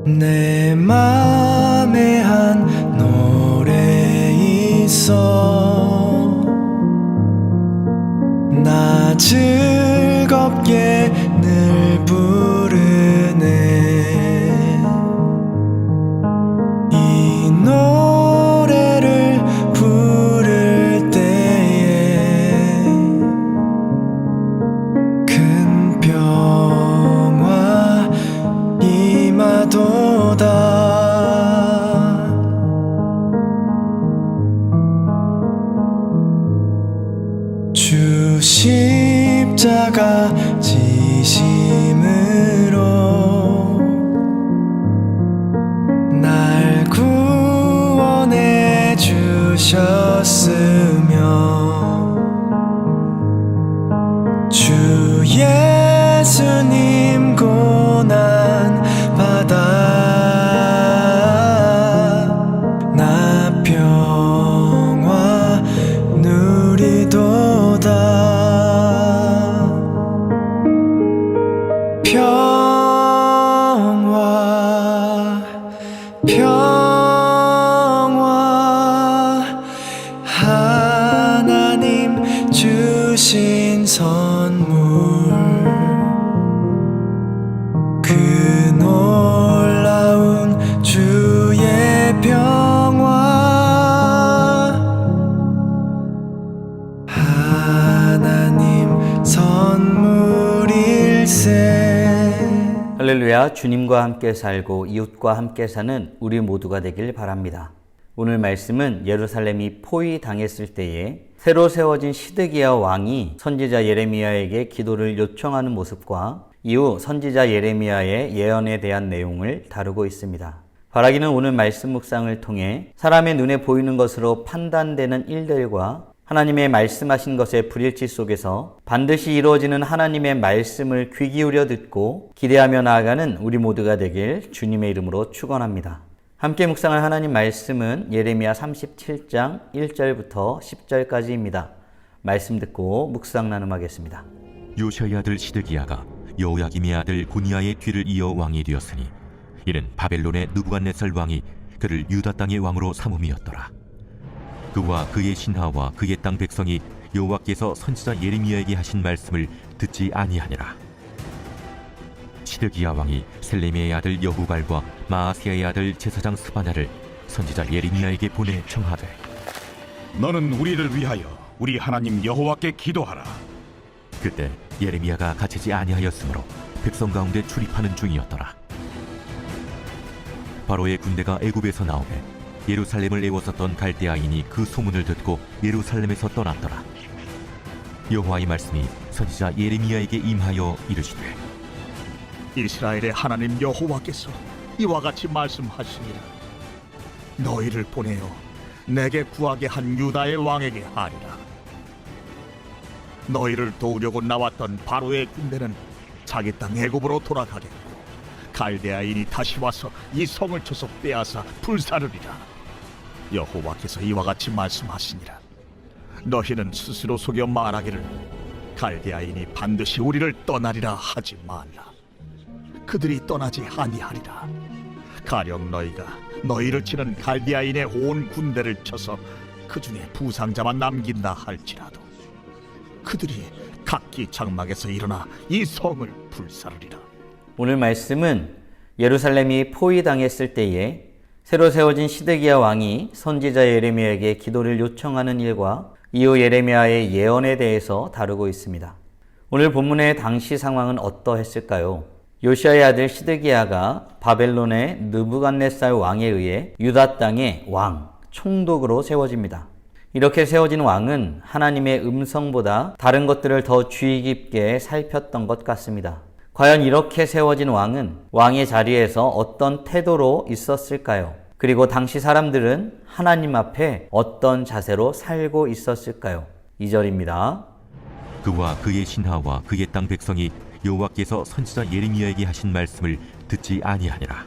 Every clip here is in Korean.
내 맘에 한 노래 있어. 나 즐겁게 늘 부르네. 이 노래를 부를 때에 큰 평화 임하도다. 주 십자가 지심으로 날 구원해 주셨으며 주 예수님 고난 받아 나 평화 누리도다. 평화 하나님 주신 선물, 그 놀라운 주의 평화, 하나님 선물일세. 할렐루야. 주님과 함께 살고 이웃과 함께 사는 우리 모두가 되길 바랍니다. 오늘 말씀은 예루살렘이 포위당했을 때에 새로 세워진 시드기야 왕이 선지자 예레미야에게 기도를 요청하는 모습과 이후 선지자 예레미야의 예언에 대한 내용을 다루고 있습니다. 바라기는 오늘 말씀 묵상을 통해 사람의 눈에 보이는 것으로 판단되는 일들과 하나님의 말씀하신 것의 불일치 속에서 반드시 이루어지는 하나님의 말씀을 귀 기울여 듣고 기대하며 나아가는 우리 모두가 되길 주님의 이름으로 축원합니다. 함께 묵상할 하나님 말씀은 예레미야 37장 1절부터 10절까지입니다. 말씀 듣고 묵상 나눔하겠습니다. 요시아의 아들 시드기야가 여호야김의 아들 고니야의 뒤를 이어 왕이 되었으니 이는 바벨론의 느부갓네살 왕이 그를 유다 땅의 왕으로 삼음이었더라. 그와 그의 신하와 그의 땅 백성이 여호와께서 선지자 예레미야에게 하신 말씀을 듣지 아니하니라. 시드기야 왕이 셀레미의 아들 여후갈과 마아스야의 아들 제사장 스바냐를 선지자 예레미야에게 보내 청하되, 너는 우리를 위하여 우리 하나님 여호와께 기도하라. 그때 예레미야가 갇히지 아니하였으므로 백성 가운데 출입하는 중이었더라. 바로의 군대가 애굽에서 나오매 예루살렘을 애워쌌던 갈대아인이 그 소문을 듣고 예루살렘에서 떠났더라. 여호와의 말씀이 선지자 예레미야에게 임하여 이르시되, 이스라엘의 하나님 여호와께서 이와 같이 말씀하시니라. 너희를 보내어 내게 구하게 한 유다의 왕에게 하리라. 너희를 도우려고 나왔던 바로의 군대는 자기 땅 애굽으로 돌아가겠고 갈대아인이 다시 와서 이 성을 쳐서 빼앗아 불사르리라. 여호와께서 이와 같이 말씀하시니라. 너희는 스스로 속여 말하기를 갈대아인이 반드시 우리를 떠나리라 하지 말라. 그들이 떠나지 아니하리라. 가령 너희가 너희를 치는 갈대아인의 온 군대를 쳐서 그 중에 부상자만 남긴다 할지라도 그들이 각기 장막에서 일어나 이 성을 불사르리라. 오늘 말씀은 예루살렘이 포위당했을 때에 새로 세워진 시드기야 왕이 선지자 예레미야에게 기도를 요청하는 일과 이후 예레미야의 예언에 대해서 다루고 있습니다. 오늘 본문의 당시 상황은 어떠했을까요? 요시아의 아들 시드기야가 바벨론의 느부갓네살 왕에 의해 유다 땅의 왕, 총독으로 세워집니다. 이렇게 세워진 왕은 하나님의 음성보다 다른 것들을 더 주의 깊게 살폈던 것 같습니다. 과연 이렇게 세워진 왕은 왕의 자리에서 어떤 태도로 있었을까요? 그리고 당시 사람들은 하나님 앞에 어떤 자세로 살고 있었을까요? 2절입니다. 그와 그의 신하와 그의 땅 백성이 여호와께서 선지자 예레미야에게 하신 말씀을 듣지 아니하니라.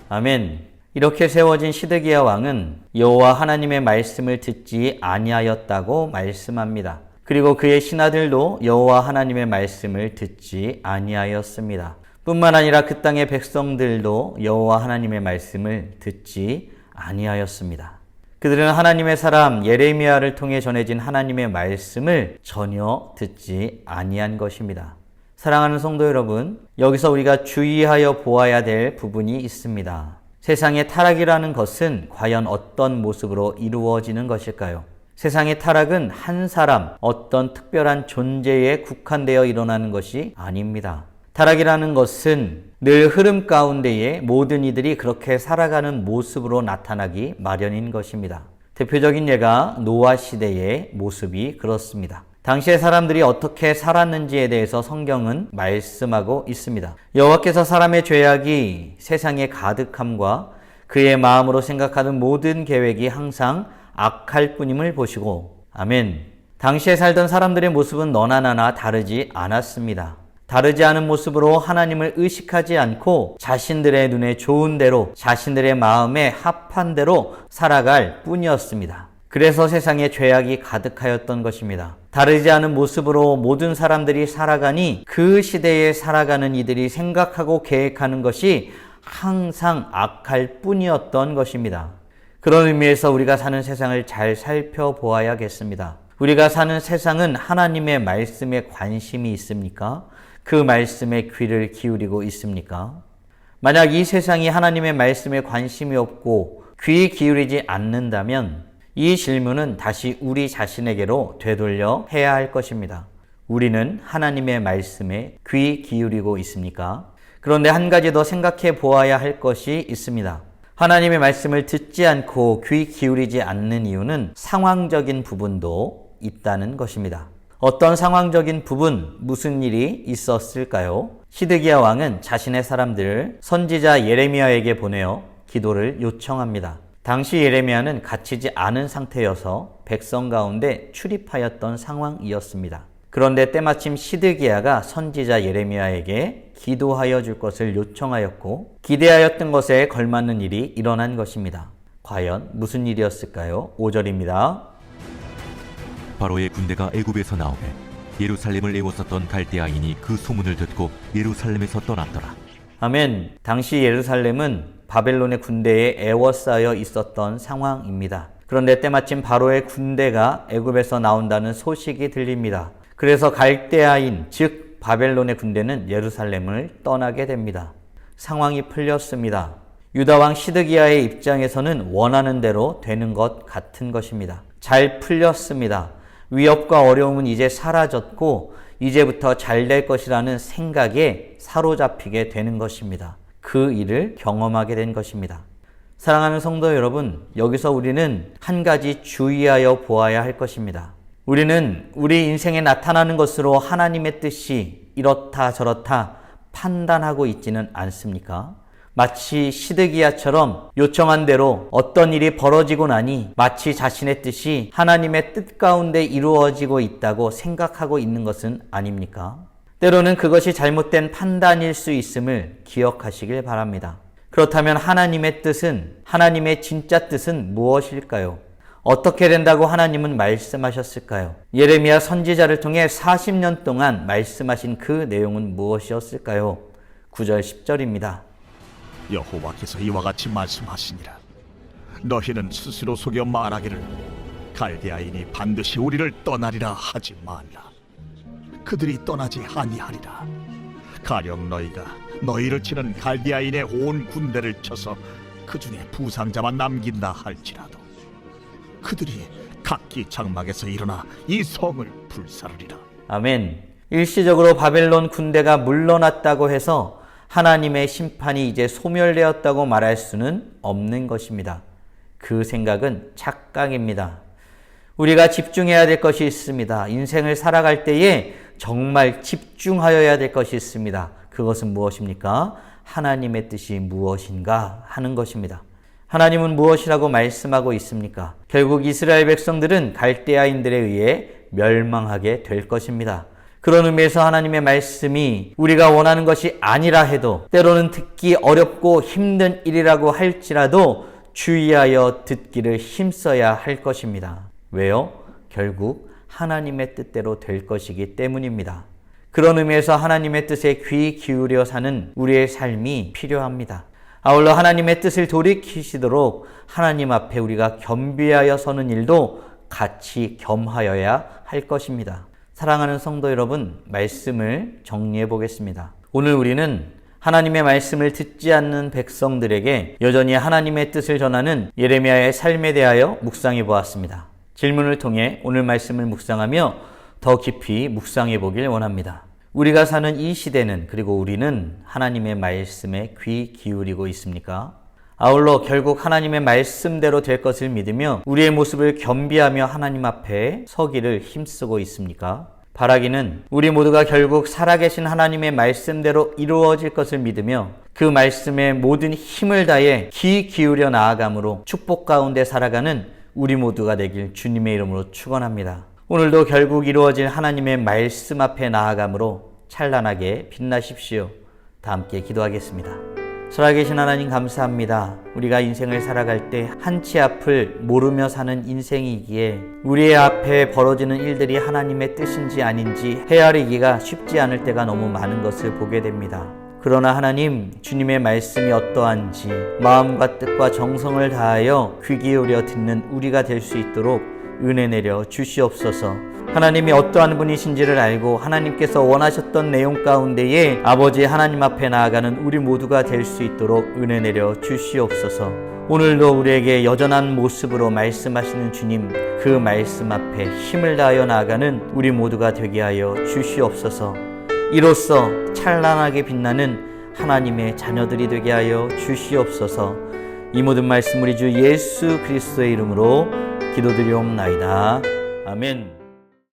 아멘. 이렇게 세워진 시드기야 왕은 여호와 하나님의 말씀을 듣지 아니하였다고 말씀합니다. 그리고 그의 신하들도 여호와 하나님의 말씀을 듣지 아니하였습니다. 뿐만 아니라 그 땅의 백성들도 여호와 하나님의 말씀을 듣지 아니하였습니다. 그들은 하나님의 사람 예레미야를 통해 전해진 하나님의 말씀을 전혀 듣지 아니한 것입니다. 사랑하는 성도 여러분, 여기서 우리가 주의하여 보아야 될 부분이 있습니다. 세상의 타락이라는 것은 과연 어떤 모습으로 이루어지는 것일까요? 세상의 타락은 한 사람, 어떤 특별한 존재에 국한되어 일어나는 것이 아닙니다. 타락이라는 것은 늘 흐름 가운데에 모든 이들이 그렇게 살아가는 모습으로 나타나기 마련인 것입니다. 대표적인 예가 노아 시대의 모습이 그렇습니다. 당시의 사람들이 어떻게 살았는지에 대해서 성경은 말씀하고 있습니다. 여호와께서 사람의 죄악이 세상에 가득함과 그의 마음으로 생각하는 모든 계획이 항상 악할 뿐임을 보시고, 아멘. 당시에 살던 사람들의 모습은 너나 나나 다르지 않았습니다. 다르지 않은 모습으로 하나님을 의식하지 않고 자신들의 눈에 좋은 대로, 자신들의 마음에 합한 대로 살아갈 뿐이었습니다. 그래서 세상에 죄악이 가득하였던 것입니다. 다르지 않은 모습으로 모든 사람들이 살아가니 그 시대에 살아가는 이들이 생각하고 계획하는 것이 항상 악할 뿐이었던 것입니다. 그런 의미에서 우리가 사는 세상을 잘 살펴보아야겠습니다. 우리가 사는 세상은 하나님의 말씀에 관심이 있습니까? 그 말씀에 귀를 기울이고 있습니까? 만약 이 세상이 하나님의 말씀에 관심이 없고 귀 기울이지 않는다면 이 질문은 다시 우리 자신에게로 되돌려 해야 할 것입니다. 우리는 하나님의 말씀에 귀 기울이고 있습니까? 그런데 한 가지 더 생각해 보아야 할 것이 있습니다. 하나님의 말씀을 듣지 않고 귀 기울이지 않는 이유는 상황적인 부분도 있다는 것입니다. 어떤 상황적인 부분, 무슨 일이 있었을까요? 시드기야 왕은 자신의 사람들을 선지자 예레미야에게 보내어 기도를 요청합니다. 당시 예레미야는 갇히지 않은 상태여서 백성 가운데 출입하였던 상황이었습니다. 그런데 때마침 시드기야가 선지자 예레미야에게 기도하여 줄 것을 요청하였고 기대하였던 것에 걸맞는 일이 일어난 것입니다. 과연 무슨 일이었을까요? 5절입니다. 바로의 군대가 애굽에서 나오매 예루살렘을 애워쌌던 갈대아인이 그 소문을 듣고 예루살렘에서 떠났더라. 아멘. 당시 예루살렘은 바벨론의 군대에 애워싸여 있었던 상황입니다. 그런데 때마침 바로의 군대가 애굽에서 나온다는 소식이 들립니다. 그래서 갈대아인, 즉 바벨론의 군대는 예루살렘을 떠나게 됩니다. 상황이 풀렸습니다. 유다왕 시드기야의 입장에서는 원하는 대로 되는 것 같은 것입니다. 잘 풀렸습니다. 위협과 어려움은 이제 사라졌고 이제부터 잘 될 것이라는 생각에 사로잡히게 되는 것입니다. 그 일을 경험하게 된 것입니다. 사랑하는 성도 여러분, 여기서 우리는 한 가지 주의하여 보아야 할 것입니다. 우리는 우리 인생에 나타나는 것으로 하나님의 뜻이 이렇다 저렇다 판단하고 있지는 않습니까? 마치 시드기야처럼 요청한 대로 어떤 일이 벌어지고 나니 마치 자신의 뜻이 하나님의 뜻 가운데 이루어지고 있다고 생각하고 있는 것은 아닙니까? 때로는 그것이 잘못된 판단일 수 있음을 기억하시길 바랍니다. 그렇다면 하나님의 뜻은, 하나님의 진짜 뜻은 무엇일까요? 어떻게 된다고 하나님은 말씀하셨을까요? 예레미야 선지자를 통해 40년 동안 말씀하신 그 내용은 무엇이었을까요? 9절 10절입니다. 여호와께서 이와 같이 말씀하시니라. 너희는 스스로 속여 말하기를 갈대아인이 반드시 우리를 떠나리라 하지 말라. 그들이 떠나지 아니하리라. 가령 너희가 너희를 치는 갈대아인의 온 군대를 쳐서 그 중에 부상자만 남긴다 할지라도 그들이 각기 장막에서 일어나 이 성을 불사르리라. 아멘. 일시적으로 바벨론 군대가 물러났다고 해서 하나님의 심판이 이제 소멸되었다고 말할 수는 없는 것입니다. 그 생각은 착각입니다. 우리가 집중해야 될 것이 있습니다. 인생을 살아갈 때에 정말 집중하여야 될 것이 있습니다. 그것은 무엇입니까? 하나님의 뜻이 무엇인가 하는 것입니다. 하나님은 무엇이라고 말씀하고 있습니까? 결국 이스라엘 백성들은 갈대아인들에 의해 멸망하게 될 것입니다. 그런 의미에서 하나님의 말씀이 우리가 원하는 것이 아니라 해도 때로는 듣기 어렵고 힘든 일이라고 할지라도 주의하여 듣기를 힘써야 할 것입니다. 왜요? 결국 하나님의 뜻대로 될 것이기 때문입니다. 그런 의미에서 하나님의 뜻에 귀 기울여 사는 우리의 삶이 필요합니다. 아울러 하나님의 뜻을 돌이키시도록 하나님 앞에 우리가 겸비하여 서는 일도 같이 겸하여야 할 것입니다. 사랑하는 성도 여러분, 말씀을 정리해 보겠습니다. 오늘 우리는 하나님의 말씀을 듣지 않는 백성들에게 여전히 하나님의 뜻을 전하는 예레미야의 삶에 대하여 묵상해 보았습니다. 질문을 통해 오늘 말씀을 묵상하며 더 깊이 묵상해 보길 원합니다. 우리가 사는 이 시대는, 그리고 우리는 하나님의 말씀에 귀 기울이고 있습니까? 아울러 결국 하나님의 말씀대로 될 것을 믿으며 우리의 모습을 겸비하며 하나님 앞에 서기를 힘쓰고 있습니까? 바라기는 우리 모두가 결국 살아계신 하나님의 말씀대로 이루어질 것을 믿으며 그 말씀에 모든 힘을 다해 귀 기울여 나아감으로 축복 가운데 살아가는 우리 모두가 되길 주님의 이름으로 축원합니다. 오늘도 결국 이루어질 하나님의 말씀 앞에 나아감으로 찬란하게 빛나십시오. 다 함께 기도하겠습니다. 살아계신 하나님 감사합니다. 우리가 인생을 살아갈 때 한치 앞을 모르며 사는 인생이기에 우리의 앞에 벌어지는 일들이 하나님의 뜻인지 아닌지 헤아리기가 쉽지 않을 때가 너무 많은 것을 보게 됩니다. 그러나 하나님, 주님의 말씀이 어떠한지 마음과 뜻과 정성을 다하여 귀 기울여 듣는 우리가 될 수 있도록 은혜 내려 주시옵소서. 하나님이 어떠한 분이신지를 알고 하나님께서 원하셨던 내용 가운데에 아버지 하나님 앞에 나아가는 우리 모두가 될 수 있도록 은혜 내려 주시옵소서. 오늘도 우리에게 여전한 모습으로 말씀하시는 주님, 그 말씀 앞에 힘을 다하여 나아가는 우리 모두가 되게 하여 주시옵소서. 이로써 찬란하게 빛나는 하나님의 자녀들이 되게 하여 주시옵소서. 이 모든 말씀 우리 주 예수 그리스도의 이름으로 기도드리옵나이다. 아멘.